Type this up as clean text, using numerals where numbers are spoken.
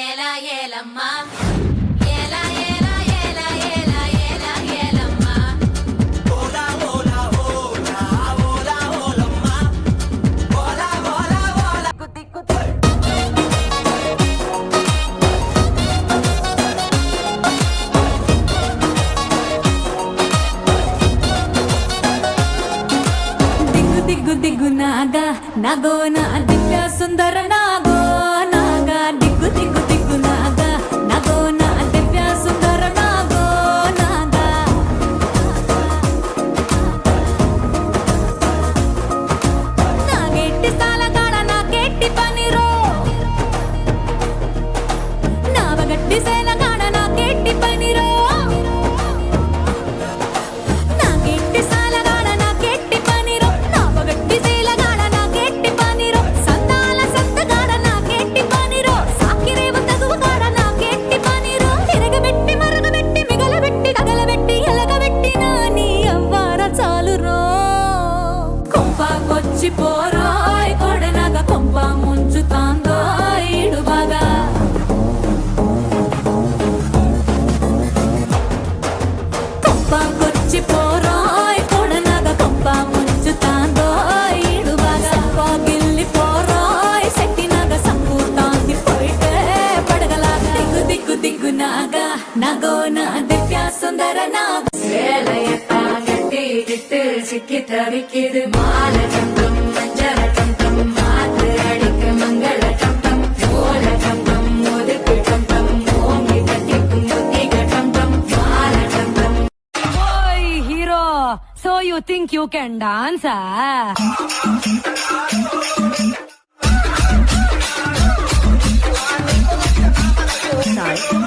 ఏలా ఏలమ్మా ఏలా ఏలా ఏలా ఏలా ఏలా ఏలమ్మా ఓలా ఓలా ఓలా ఓలా ఓలమ్మా ఓలా ఓలా ఓలా కుతి కుతి దిగ్గు దిగ్గు నాగా నాగో నా దివ్య సుందర నాగో నాగా దిగ్గు దిగ్గు దిగ్గు నాగా నాగో నా దివ్య సుందర నాగో నాగా నాగెట్టి సాలగాడ నాకెట్టి పనిరో నావగట్టి సేలగాడ నాకెట్టి పనిరో నాకెట్టి సాలగాడ నాకెట్టి పనిరో నావగట్టి సేలగాడ నాకెట్టి పనిరో సంతాల సత్తగాడ నాకెట్టి పనిరో సాకిరేవ తగువగాడ నాకెట్టి పనిరో తిరగబెట్టి మరగబెట్టి మిగలబెట్టి తగలబెట్టి ఎలగబెట్టి నాని అవ్వార చాలురో కొంపకొచ్చి పోరాయ్ కొడనగ కొంప ముంచుతాందో ఈడు బాగా కొంపకొచ్చి పోరాయ్ కొడనగ కొంప ముంచుతాందో ఈడు బాగా గిల్లి పోరాయ్ సెట్టినగ సంపూతాంది పోయితే పడగలాగా దిగ్గు దిగ్గు దిగ్గు నాగా నాగో నా దివ్య సుందర నాగ கட்டி கிட்டு சிக்கி தவிக்குது மால சந்தம் மஞ்சள சந்தம் மாத்து அடிக்க மங்கள சந்தம் ஓல சந்தம் ஒதுக்கு சந்தம் ஓங்கி கட்டிக்கும் முத்திக சந்தம் மால சந்தம் Oi, hero! So you think you can dance, ah? Sorry.